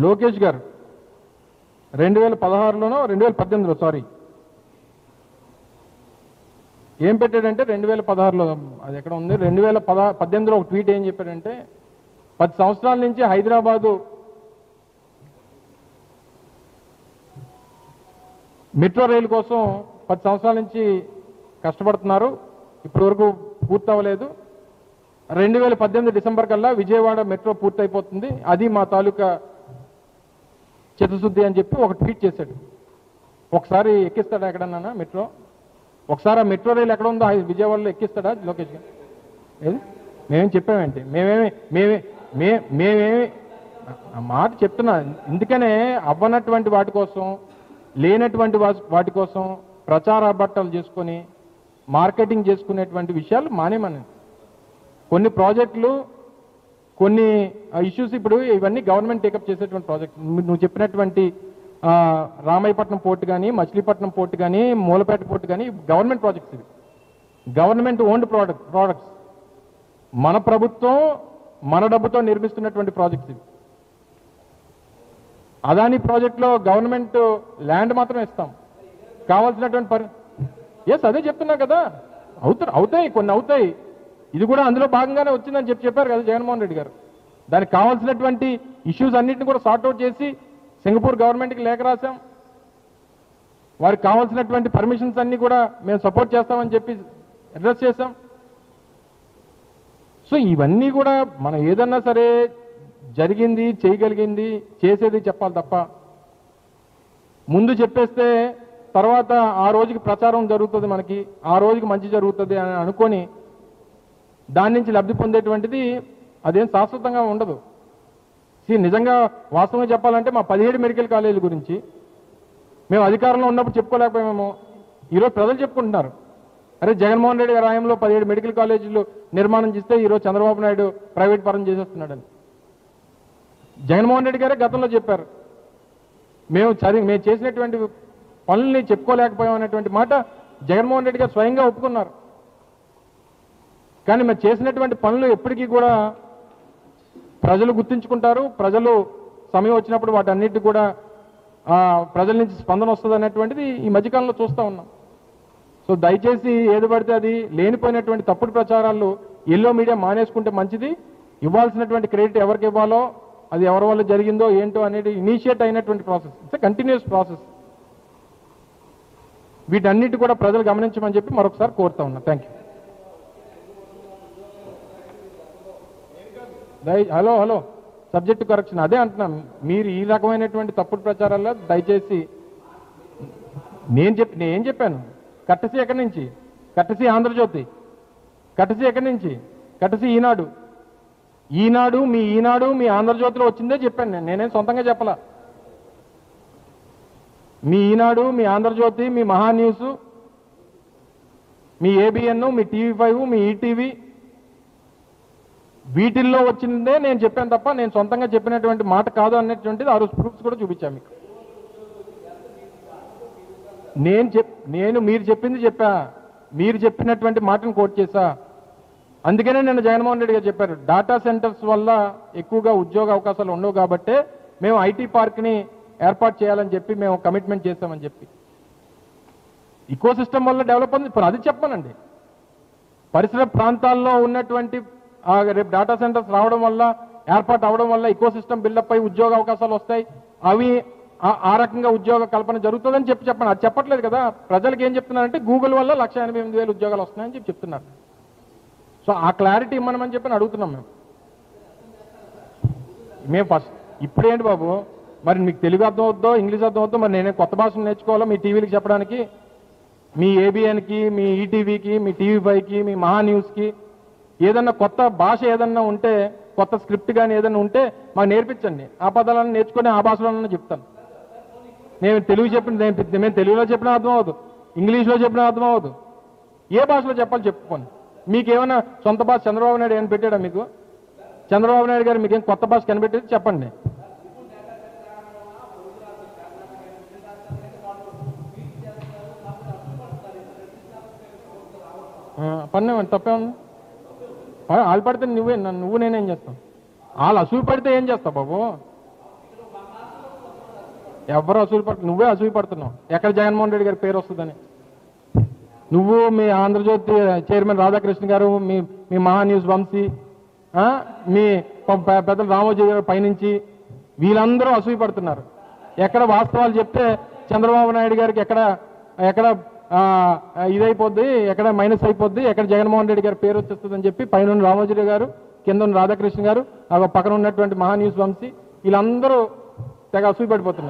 లోకేష్ గారు 2016లోనో 2018లో సారీ ఏం పెట్టాడంటే 2016లో అది ఎక్కడ ఉంది 2018లో ఒక ట్వీట్ ఏం చెప్పాడంటే 10 సంవత్సరాల నుంచి హైదరాబాదు మెట్రో రైలు కోసం 10 సంవత్సరాల నుంచి కష్టపడుతున్నారు, ఇప్పటి వరకు పూర్తవ్వలేదు. 2018 డిసెంబర్ కల్లా విజయవాడ మెట్రో పూర్తయిపోతుంది, అది మా తాలూకా చిత్తశుద్ధి అని చెప్పి ఒక ట్వీట్ చేశాడు. ఒకసారి ఎక్కిస్తాడా ఎక్కడన్నా మెట్రో? ఒకసారి ఆ మెట్రో రైలు ఎక్కడ ఉందో విజయవాడలో ఎక్కిస్తాడా లోకేష్ గారు? ఏది మేమేం చెప్పామేంటి? మేమేమి మాట చెప్తున్నా. ఎందుకనే అవ్వనటువంటి వాటి కోసం, లేనటువంటి వాటి కోసం ప్రచార బట్టలు చేసుకొని మార్కెటింగ్ చేసుకునేటువంటి విషయాలు మానేమని. కొన్ని ప్రాజెక్టులు, కొన్ని ఇష్యూస్ ఇప్పుడు ఇవన్నీ గవర్నమెంట్ టేకప్ చేసేటువంటి ప్రాజెక్ట్. నువ్వు చెప్పినటువంటి రామాయపట్నం పోర్ట్ కానీ, మచిలీపట్నం పోర్ట్ కానీ, మూలపేట పోర్ట్ కానీ గవర్నమెంట్ ప్రాజెక్ట్స్. ఇవి గవర్నమెంట్ ఓన్డ్ ప్రోడక్ట్స్. మన ప్రభుత్వం మన డబ్బుతో నిర్మిస్తున్నటువంటి ప్రాజెక్ట్స్ ఇవి. అదాని ప్రాజెక్టులో గవర్నమెంట్ ల్యాండ్ మాత్రం ఇస్తాం, కావాల్సినటువంటి ఎస్ అదే చెప్తున్నా కదా. అవుతాయి, కొన్ని అవుతాయి. ఇది కూడా అందులో భాగంగానే వచ్చిందని చెప్పారు కదా జగన్మోహన్ రెడ్డి గారు. దానికి కావాల్సినటువంటి ఇష్యూస్ అన్నింటినీ కూడా సార్ట్అవుట్ చేసి సింగపూర్ గవర్నమెంట్కి లేఖ రాశాం. వారికి కావాల్సినటువంటి పర్మిషన్స్ అన్ని కూడా మేము సపోర్ట్ చేస్తామని చెప్పి అడ్రస్ చేశాం. సో ఇవన్నీ కూడా మనం ఏదన్నా సరే జరిగింది, చేయగలిగింది, చేసేది చెప్పాలి తప్ప ముందు చెప్పేస్తే తర్వాత ఆ రోజుకి ప్రచారం జరుగుతుంది, మనకి ఆ రోజుకి మంచి జరుగుతుంది అని అనుకొని దాని నుంచి లబ్ధి పొందేటువంటిది అదేం శాశ్వతంగా ఉండదు. నిజంగా వాస్తవంగా చెప్పాలంటే మా 17 మెడికల్ కాలేజీల గురించి మేము అధికారంలో ఉన్నప్పుడు చెప్పుకోలేకపోయామేమో, ఈరోజు ప్రజలు చెప్పుకుంటున్నారు. అరే జగన్మోహన్ రెడ్డి గారి హయాంలో 17 మెడికల్ కాలేజీలు నిర్మాణం చేస్తే ఈరోజు చంద్రబాబు నాయుడు ప్రైవేట్ పరం చేసేస్తున్నాడని జగన్మోహన్ రెడ్డి గారే గతంలో చెప్పారు. మేము చేసినటువంటి పనుల్ని చెప్పుకోలేకపోయాం అనేటువంటి మాట జగన్మోహన్ రెడ్డి గారు స్వయంగా ఒప్పుకున్నారు. కానీ మేము చేసినటువంటి పనులు ఎప్పటికీ కూడా ప్రజలు గుర్తుంచుకుంటారు. ప్రజలు సమయం వచ్చినప్పుడు వాటన్నిటి కూడా ప్రజల నుంచి స్పందన వస్తుంది అనేటువంటిది ఈ మధ్యకాలంలో చూస్తూ ఉన్నాం. సో దయచేసి ఏది పడితే అది లేనిపోయినటువంటి తప్పుడు ప్రచారాలు ఎల్లో మీడియా మానేసుకుంటే మంచిది. ఇవ్వాల్సినటువంటి క్రెడిట్ ఎవరికి ఇవ్వాలో, అది ఎవరి వల్ల జరిగిందో ఏంటో అనేది ఇనిషియేట్ అయినటువంటి ప్రాసెస్. It's continuous process. వీటన్నిటి కూడా ప్రజలు గమనించమని చెప్పి మరొకసారి కోరుతా ఉన్నా. Thank you. Hello subject correction అదే అంటున్నాం. మీరు ఈ రకమైనటువంటి తప్పుడు ప్రచారాల్లో దయచేసి నేను ఏం చెప్పాను? కట్టసి ఎక్కడి నుంచి? కట్టసి ఆంధ్రజ్యోతి, కట్టసి ఎక్కడి నుంచి? కట్టసి ఈనాడు మీ ఆంధ్రజ్యోతిలో వచ్చిందే చెప్పాను. నేనేం సొంతంగా చెప్పలా. మీ ఈనాడు, మీ ఆంధ్రజ్యోతి, మీ మహా న్యూస్, మీ ఏబిఎన్, మీ టీవీ5, మీ ఈటీవీ, వీటిల్లో వచ్చిందే నేను చెప్పాను తప్ప నేను సొంతంగా చెప్పినటువంటి మాట కాదు అనేటువంటిది ఆ రోజు ప్రూఫ్స్ కూడా చూపించాను మీకు. మీరు చెప్పింది చెప్పా, మీరు చెప్పినటువంటి మాటను కోట్ చేశా. అందుకనే నేను జగన్మోహన్ రెడ్డి గారు చెప్పారు, డాటా సెంటర్స్ వల్ల ఎక్కువగా ఉద్యోగ అవకాశాలు ఉండవు కాబట్టే మేము ఐటీ పార్క్ని ఏర్పాటు చేయాలని చెప్పి మేము కమిట్మెంట్ చేస్తామని చెప్పి. ఇకో సిస్టమ్ వల్ల డెవలప్ ఉంది. ఇప్పుడు అది చెప్పానండి. పరిసర ప్రాంతాల్లో ఉన్నటువంటి రేపు డాటా సెంటర్స్ రావడం వల్ల, ఏర్పాటు అవడం వల్ల ఇకో సిస్టమ్ బిల్డప్ అయి ఉద్యోగ అవకాశాలు వస్తాయి. అవి ఆ రకంగా ఉద్యోగ కల్పన జరుగుతుందని చెప్పండి. అది చెప్పట్లేదు కదా. ప్రజలకు ఏం చెప్తున్నారంటే గూగుల్ వల్ల 1,88,000 ఉద్యోగాలు వస్తున్నాయని చెప్పి చెప్తున్నారు. సో ఆ క్లారిటీ ఇమ్మనమని చెప్పి అడుగుతున్నాం మేము ఫస్ట్. ఇప్పుడేంటి బాబు, మరి మీకు తెలుగు అర్థం అవుద్దో, ఇంగ్లీష్ అర్థం అవుద్దో, మరి నేనే కొత్త భాషను నేర్చుకోవాలో మీ టీవీలకు చెప్పడానికి? మీ ఏబిఎన్కి, మీ ఈటీవీకి, మీ టీవీ5కి, మీ మహా న్యూస్కి ఏదన్నా కొత్త భాష ఏదన్నా ఉంటే, కొత్త స్క్రిప్ట్ కానీ ఏదన్నా ఉంటే మాకు నేర్పించండి. ఆ పదాలను నేర్చుకొని ఆ భాషలోనే చెప్తాను. నేను తెలుగు మేము తెలుగులో చెప్పినా అర్థం అవ్వదు, ఇంగ్లీష్లో చెప్పినా అర్థం అవ్వదు. ఏ భాషలో చెప్పాలి చెప్పుకోండి. మీకేమైనా సొంత భాష చంద్రబాబు నాయుడు ఏమైనా పెట్టాడా మీకు? చంద్రబాబు నాయుడు గారు మీకేం కొత్త భాష కనిపెట్టేది చెప్పండి. పన్నేమండి, తప్పేమన్నా? వాళ్ళు పడితే నువ్వు నేనేం చేస్తాం? వాళ్ళు అసూయ పడితే ఏం చేస్తావు బాబు? ఎవరు నువ్వే అసూయపడుతున్నావు. ఎక్కడ జగన్మోహన్ రెడ్డి గారి పేరు వస్తుందని. నువ్వు, మీ ఆంధ్రజ్యోతి చైర్మన్ రాధాకృష్ణ గారు, మీ మహా న్యూస్ వంశీ, మీ పెద్దలు రామోజీ గారు పైనుంచి వీళ్ళందరూ అసూయపడుతున్నారు. ఎక్కడ వాస్తవాలు చెప్తే చంద్రబాబు నాయుడు గారికి ఎక్కడ ఇదైపోద్ది, ఎక్కడ మైనస్ అయిపోద్ది, ఎక్కడ జగన్మోహన్ రెడ్డి గారి పేరు వచ్చేస్తుందని చెప్పి పైన రామోజీ గారు, కింద ఉన్న రాధాకృష్ణ గారు, పక్కన ఉన్నటువంటి మహా న్యూస్ వంశీ వీళ్ళందరూ తెగ అసూయపడిపోతున్నారు.